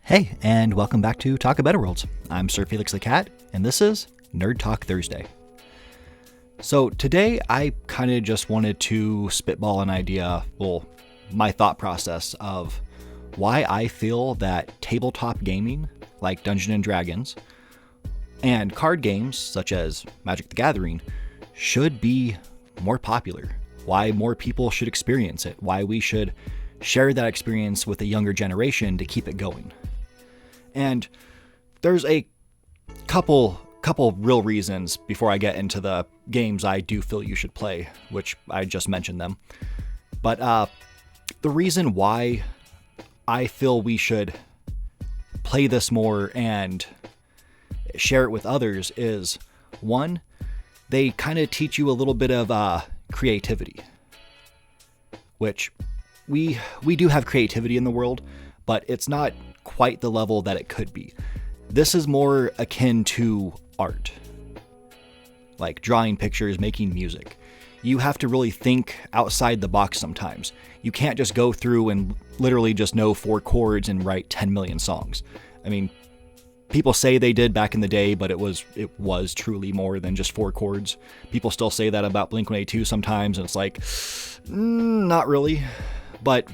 Hey, and welcome back to Talk About Worlds. I'm SirFelixTheCat, and this is Nerd Talk Thursday. So today I kind of just wanted to spitball an idea, my thought process of why I feel that tabletop gaming, like Dungeons & Dragons, and card games such as Magic the Gathering, should be more popular. Why more people should experience it. Why we should share that experience with a younger generation to keep it going. And there's a couple real reasons before I get into the games I do feel you should play, which I just mentioned them. But the reason why I feel we should play this more and share it with others is, one, they kind of teach you a little bit of creativity, which we do have creativity in the world, but it's not quite the level that it could be. This is more akin to art, like drawing pictures, making music. You have to really think outside the box sometimes. You can't just go through and literally just know 4 chords and write 10 million songs. I mean, people say they did back in the day, but it was truly more than just 4 chords. People still say that about Blink-182 sometimes, and it's like, not really. But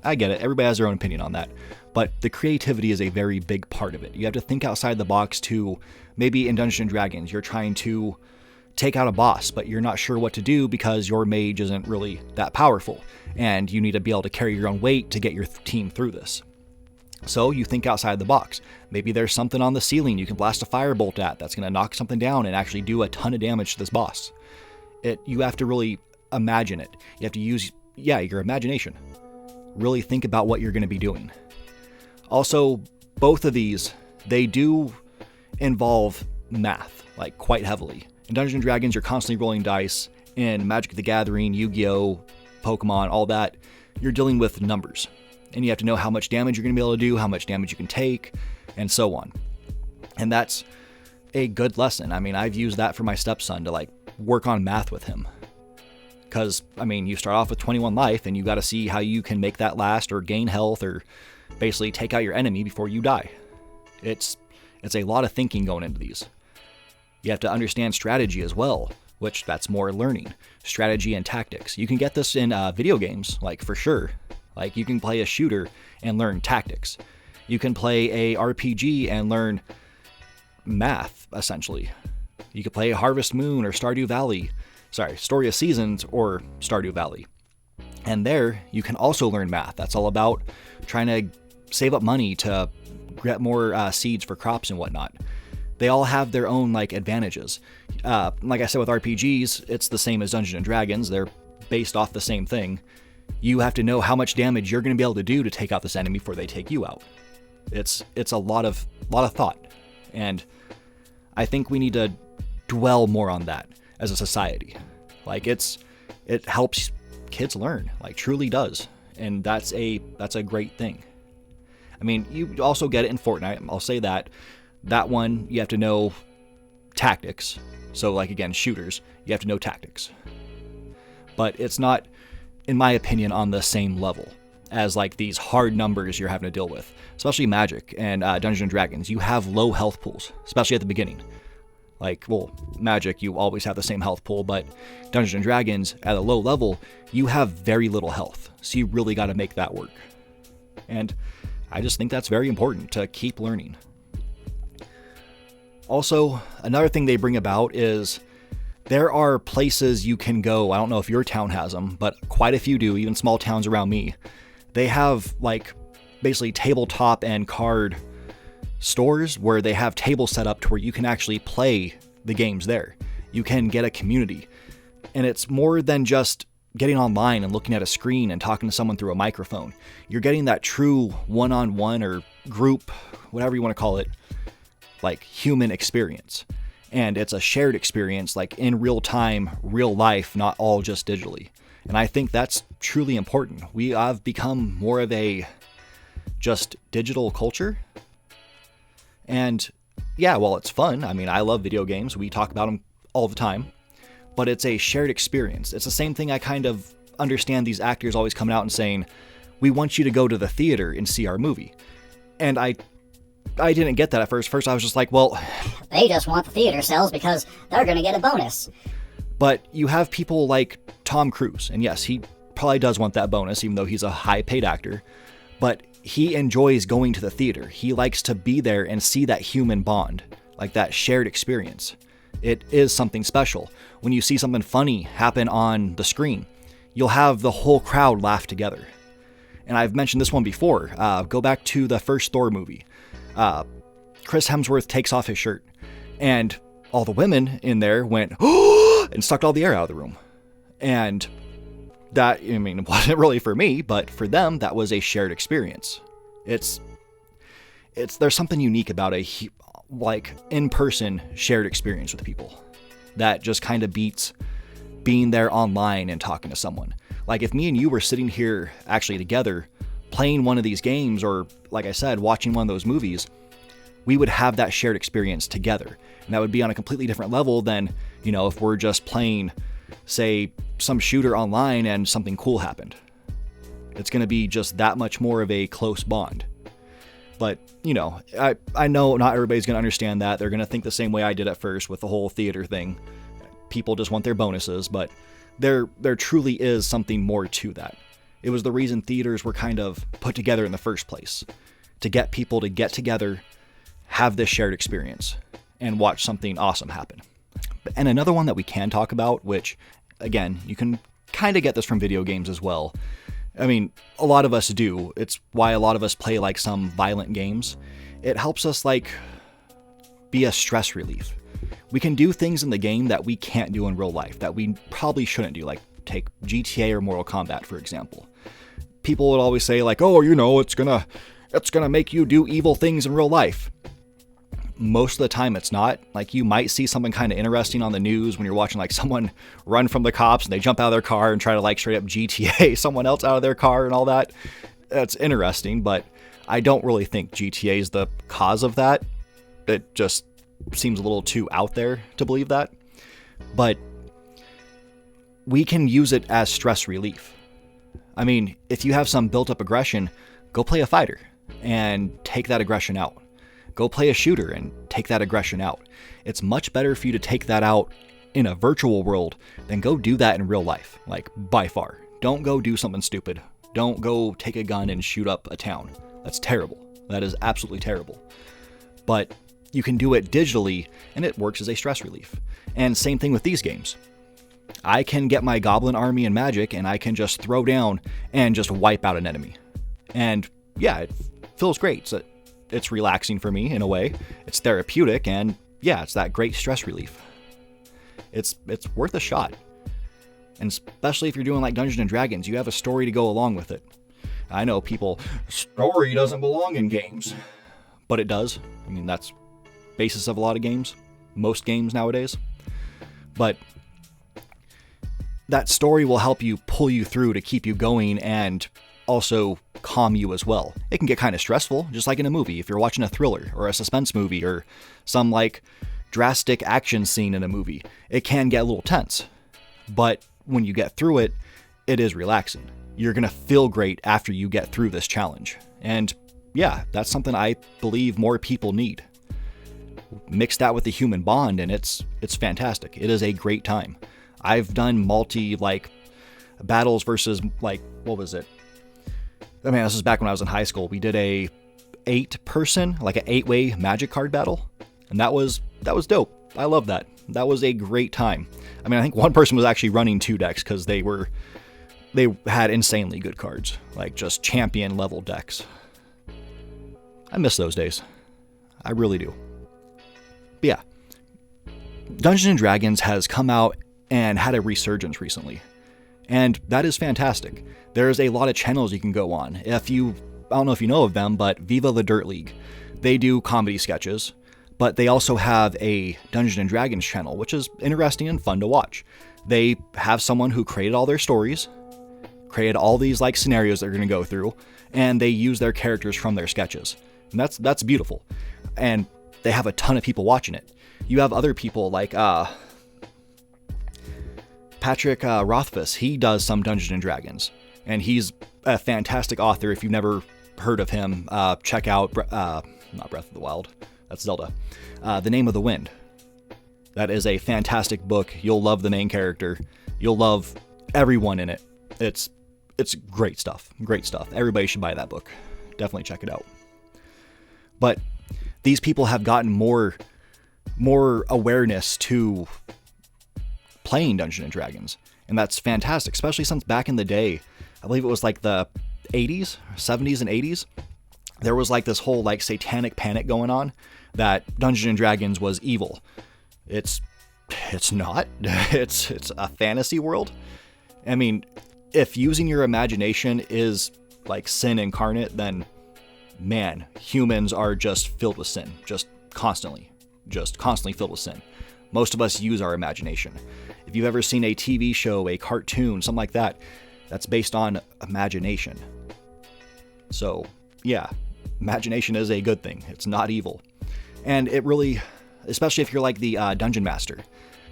I get it. Everybody has their own opinion on that. But the creativity is a very big part of it. You have to think outside the box to, maybe in Dungeons & Dragons, you're trying to take out a boss, but you're not sure what to do because your mage isn't really that powerful, and you need to be able to carry your own weight to get your team through this. So you think outside the box. Maybe there's something on the ceiling you can blast a firebolt at that's going to knock something down and actually do a ton of damage to this boss. You have to really imagine it. You have to use, your imagination. Really think about what you're going to be doing. Also, both of these, they do involve math, like quite heavily. In Dungeons & Dragons, you're constantly rolling dice. In Magic the Gathering, Yu-Gi-Oh!, Pokemon, all that, you're dealing with numbers. And you have to know how much damage you're going to be able to do, how much damage you can take, and so on. And that's a good lesson. I mean, I've used that for my stepson to work on math with him. Because, you start off with 21 life, and you got to see how you can make that last or gain health or basically take out your enemy before you die. It's a lot of thinking going into these. You have to understand strategy as well, which that's more learning. Strategy and tactics. You can get this in video games, for sure. You can play a shooter and learn tactics. You can play a RPG and learn math, essentially. You could play Harvest Moon or Story of Seasons or Stardew Valley. And there, you can also learn math. That's all about trying to save up money to get more seeds for crops and whatnot. They all have their own, advantages. Like I said, with RPGs, it's the same as Dungeons & Dragons. They're based off the same thing. You have to know how much damage you're going to be able to do to take out this enemy before they take you out. It's a lot of thought. And I think we need to dwell more on that as a society. It helps kids learn, truly does. And that's a great thing. You also get it in Fortnite. I'll say that. That one, you have to know tactics. So, again, shooters, you have to know tactics. But it's not, in my opinion, on the same level as, these hard numbers you're having to deal with. Especially Magic and Dungeons & Dragons. You have low health pools, especially at the beginning. Magic, you always have the same health pool, but Dungeons & Dragons, at a low level, you have very little health. So you really got to make that work. And I just think that's very important to keep learning. Also, another thing they bring about is there are places you can go. I don't know if your town has them, but quite a few do, even small towns around me. They have, basically tabletop and card stores where they have tables set up to where you can actually play the games there. You can get a community. And it's more than just getting online and looking at a screen and talking to someone through a microphone. You're getting that true one-on-one or group, whatever you want to call it, human experience. And it's a shared experience, in real time, real life, not all just digitally. And I think that's truly important. We have become more of a just digital culture. And while it's fun, I love video games. We talk about them all the time. But it's a shared experience. It's the same thing I kind of understand these actors always coming out and saying, we want you to go to the theater and see our movie. And I didn't get that at first. First I was just like, well, they just want the theater sales because they're going to get a bonus. But you have people like Tom Cruise, and yes, he probably does want that bonus, even though he's a high-paid actor. But he enjoys going to the theater. He likes to be there and see that human bond, like that shared experience. It is something special. When you see something funny happen on the screen, you'll have the whole crowd laugh together. And I've mentioned this one before. Go back to the first Thor movie. Chris Hemsworth takes off his shirt, and all the women in there went, oh, and sucked all the air out of the room. And that, I mean, it wasn't really for me, but for them, that was a shared experience. There's something unique about a in-person shared experience with people that just kind of beats being there online and talking to someone. Like if me and you were sitting here actually together playing one of these games, or like I said, watching one of those movies, we would have that shared experience together. And that would be on a completely different level than, if we're just playing, say, some shooter online and something cool happened. It's going to be just that much more of a close bond. But, I know not everybody's going to understand that. They're going to think the same way I did at first with the whole theater thing. People just want their bonuses, but there truly is something more to that. It was the reason theaters were kind of put together in the first place, to get people to get together, have this shared experience, and watch something awesome happen. And another one that we can talk about, which, again, you can kind of get this from video games as well. I mean, a lot of us do. It's why a lot of us play like some violent games. It helps us be a stress relief. We can do things in the game that we can't do in real life, that we probably shouldn't do, like take GTA or Mortal Kombat, for example. People would always say oh, it's gonna make you do evil things in real life. Most of the time it's not. Like, you might see something kind of interesting on the news when you're watching someone run from the cops and they jump out of their car and try to straight up GTA someone else out of their car and all that. That's interesting, but I don't really think GTA is the cause of that. It just seems a little too out there to believe that. But we can use it as stress relief. I mean, if you have some built up aggression, go play a fighter and take that aggression out. Go play a shooter and take that aggression out. It's much better for you to take that out in a virtual world than go do that in real life, by far. Don't go do something stupid. Don't go take a gun and shoot up a town. That's terrible. That is absolutely terrible. But you can do it digitally, and it works as a stress relief. And same thing with these games. I can get my goblin army in Magic, and I can just throw down and just wipe out an enemy. And yeah, it feels great. It's relaxing for me in a way. It's therapeutic, and yeah, it's that great stress relief. It's worth a shot. And especially if you're doing like Dungeons and Dragons, you have a story to go along with it. I know people, story doesn't belong in games. But it does. I mean, that's basis of a lot of games. Most games nowadays. But that story will help you pull you through to keep you going and also calm you as well. It can get kind of stressful, just like in a movie. If you're watching a thriller or a suspense movie or some drastic action scene in a movie, it can get a little tense. But when you get through it, it is relaxing. You're going to feel great after you get through this challenge. And yeah, that's something I believe more people need. Mix that with the human bond, and it's fantastic. It is a great time. I've done multi battles versus what was it? I mean, this is back when I was in high school. We did a 8-person, an 8-way Magic card battle, and that was dope. I love that. That was a great time. I mean, I think one person was actually running 2 decks because they had insanely good cards, just champion level decks. I miss those days. I really do. But yeah, Dungeons and Dragons has come out and had a resurgence recently. And that is fantastic. There's a lot of channels you can go on. I don't know if you know of them, but Viva the Dirt League. They do comedy sketches, but they also have a Dungeons and Dragons channel, which is interesting and fun to watch. They have someone who created all their stories, created all these scenarios they're going to go through, and they use their characters from their sketches. And that's beautiful. And they have a ton of people watching it. You have other people like Patrick Rothfuss. He does some Dungeons and Dragons, and he's a fantastic author. If you've never heard of him, check out, not Breath of the Wild, that's Zelda, The Name of the Wind. That is a fantastic book. You'll love the main character. You'll love everyone in it. It's great stuff. Great stuff. Everybody should buy that book. Definitely check it out. But these people have gotten more awareness to playing Dungeons and Dragons, and that's fantastic, especially since back in the day, I believe it was like the 80s, 70s and 80s, there was like this whole like satanic panic going on that Dungeons and Dragons was evil. It's not. It's a fantasy world. I mean, if using your imagination is like sin incarnate, then man, humans are just filled with sin, just constantly filled with sin. Most of us use our imagination. If you've ever seen a TV show, a cartoon, something like that, that's based on imagination. So yeah, imagination is a good thing. It's not evil. And it really, especially if you're like the dungeon master,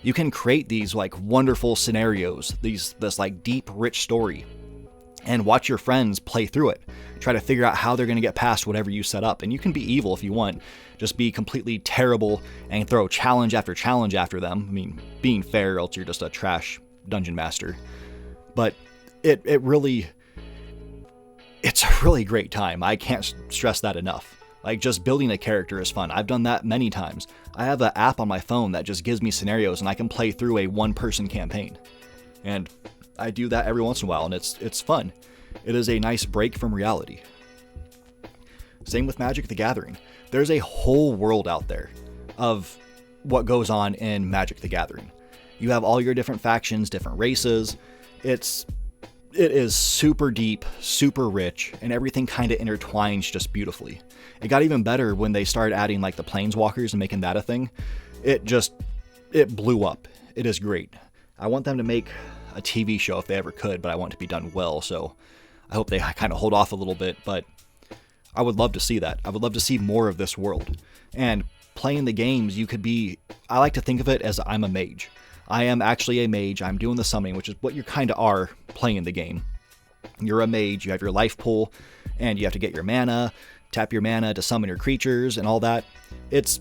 you can create these like wonderful scenarios, this like deep, rich story, and watch your friends play through it. Try to figure out how they're going to get past whatever you set up. And you can be evil if you want. Just be completely terrible and throw challenge after challenge after them. I mean, being fair, else you're just a trash dungeon master. But it's a really great time. I can't stress that enough. Like, just building a character is fun. I've done that many times. I have an app on my phone that just gives me scenarios, and I can play through a one-person campaign. And I do that every once in a while, and it's fun. It is a nice break from reality. Same with Magic the Gathering. There's a whole world out there of what goes on in Magic the Gathering. You have all your different factions, different races. It is super deep, super rich, and everything kind of intertwines just beautifully. It got even better when they started adding like the planeswalkers and making that a thing. It blew up. It is great. I want them to make a TV show if they ever could, but I want it to be done well, so I hope they kind of hold off a little bit, but I would love to see that. I would love to see more of this world. And playing the games, I like to think of it as I'm a mage. I am actually a mage. I'm doing the summoning, which is what you kind of are playing the game. You're a mage. You have your life pool, and you have to get your mana, tap your mana to summon your creatures, and all that. It's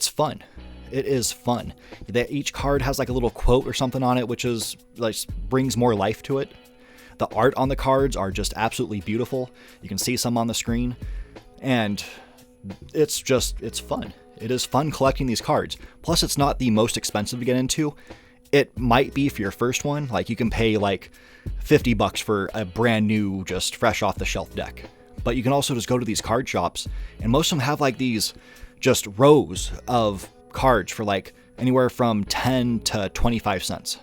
fun. It is fun. Each card has like a little quote or something on it, which is like brings more life to it. The art on the cards are just absolutely beautiful. You can see some on the screen, and it's fun. It is fun collecting these cards. Plus, it's not the most expensive to get into. It might be for your first one. Like, you can pay like $50 for a brand new, just fresh off the shelf deck. But you can also just go to these card shops, and most of them have like these just rows of cards for like anywhere from 10 to 25 cents.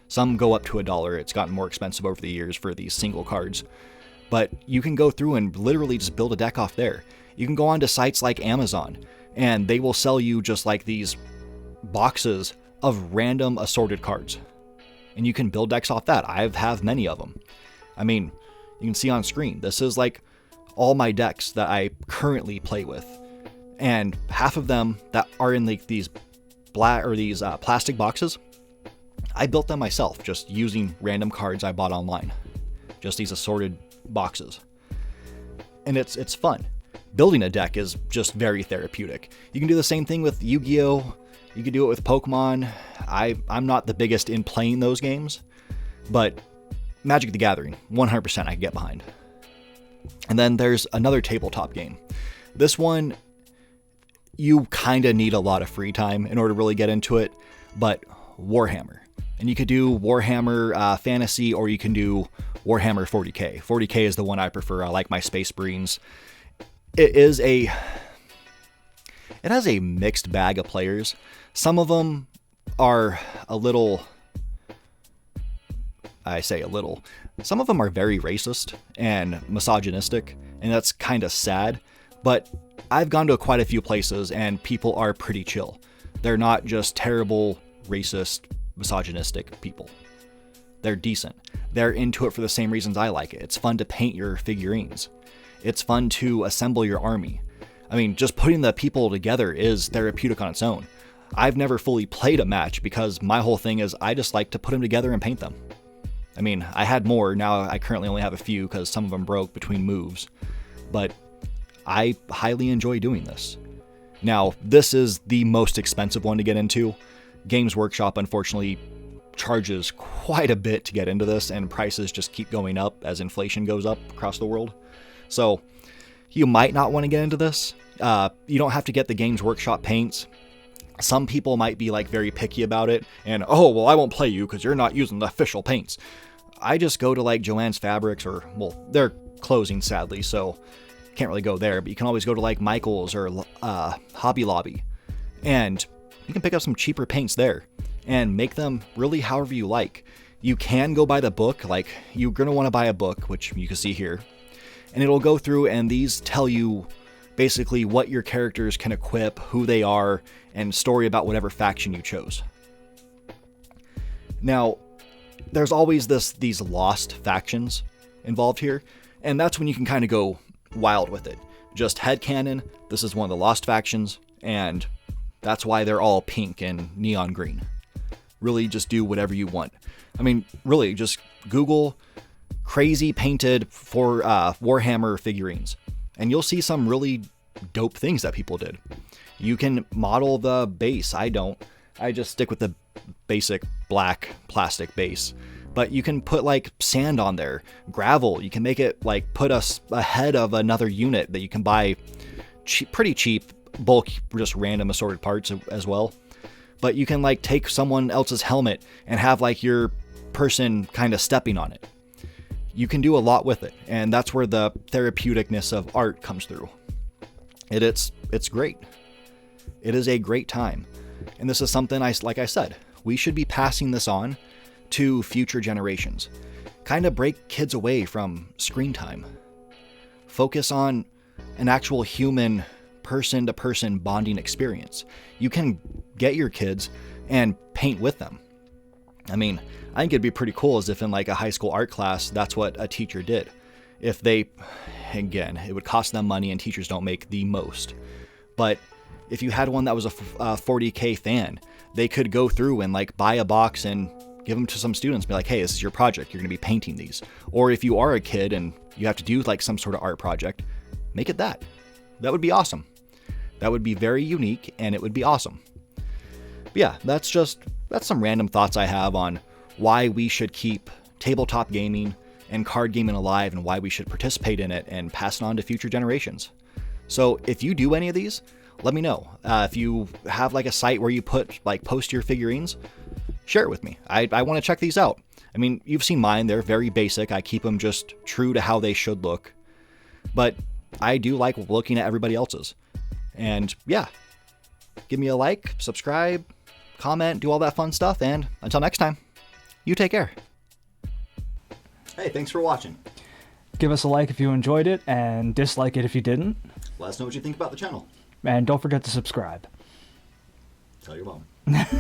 Some go up to $1. It's gotten more expensive over the years for these single cards. But you can go through and literally just build a deck off there. You can go onto sites like Amazon, and they will sell you just like these boxes of random assorted cards. And you can build decks off that. I have many of them. I mean, you can see on screen, this is like all my decks that I currently play with. And half of them that are in like these plastic boxes, I built them myself, just using random cards I bought online. Just these assorted boxes. And it's fun. Building a deck is just very therapeutic. You can do the same thing with Yu-Gi-Oh! You can do it with Pokemon. I'm not the biggest in playing those games, but Magic the Gathering, 100% I can get behind. And then there's another tabletop game. This one, you kind of need a lot of free time in order to really get into it, but Warhammer. And you could do Warhammer Fantasy, or you can do Warhammer 40k. 40k is the one I prefer. I like my Space Marines. It has a mixed bag of players. Some of them are some of them are very racist and misogynistic, and that's kind of sad. But I've gone to quite a few places, and people are pretty chill. They're not just terrible, racist, misogynistic people. They're decent. They're into it for the same reasons I like it. It's fun to paint your figurines. It's fun to assemble your army. I mean, just putting the people together is therapeutic on its own. I've never fully played a match because my whole thing is I just like to put them together and paint them. I mean, I had more. Now I currently only have a few because some of them broke between moves. But I highly enjoy doing this. Now, this is the most expensive one to get into. Games Workshop, unfortunately, charges quite a bit to get into this, and prices just keep going up as inflation goes up across the world. So you might not want to get into this. You don't have to get the Games Workshop paints. Some people might be like very picky about it and, oh, well, I won't play you because you're not using the official paints. I just go to like Joann's Fabrics, or, well, they're closing sadly, so can't really go there, but you can always go to like Michael's or Hobby Lobby, and you can pick up some cheaper paints there and make them really however you like. You can go buy the book, like you're going to want to buy a book, which you can see here, and it'll go through and these tell you basically what your characters can equip, who they are, and story about whatever faction you chose. Now, there's always these lost factions involved here, and that's when you can kind of go wild with it. Just headcanon, this is one of the lost factions, and that's why they're all pink and neon green. Really, just do whatever you want. I mean, really, just Google crazy painted for Warhammer figurines, and you'll see some really dope things that people did. You can model the base. I don't. I just stick with the basic black plastic base. But you can put like sand on there, gravel. You can make it like put us ahead of another unit that you can buy pretty cheap, bulk, just random assorted parts as well. But you can like take someone else's helmet and have like your person kind of stepping on it. You can do a lot with it, and that's where the therapeuticness of art comes through. It's great. It is a great time. And this is something like I said, we should be passing this on to future generations. Kind of break kids away from screen time. Focus on an actual human person-to-person bonding experience. You can get your kids and paint with them. I mean, I think it'd be pretty cool as if in like a high school art class, that's what a teacher did. If they, again, it would cost them money and teachers don't make the most. But if you had one that was a 40K fan, they could go through and like buy a box and give them to some students, be like, hey, this is your project. You're going to be painting these. Or if you are a kid and you have to do like some sort of art project, make it that. That would be awesome. That would be very unique and it would be awesome. But yeah, that's some random thoughts I have on why we should keep tabletop gaming and card gaming alive and why we should participate in it and pass it on to future generations. So if you do any of these, let me know. If you have like a site where you post your figurines, share it with me. I want to check these out. I mean, you've seen mine. They're very basic. I keep them just true to how they should look. But I do like looking at everybody else's. And yeah, give me a like, subscribe, comment, do all that fun stuff. And until next time, you take care. Hey, thanks for watching. Give us a like if you enjoyed it, and dislike it if you didn't. Let us know what you think about the channel. And don't forget to subscribe. Tell your mom.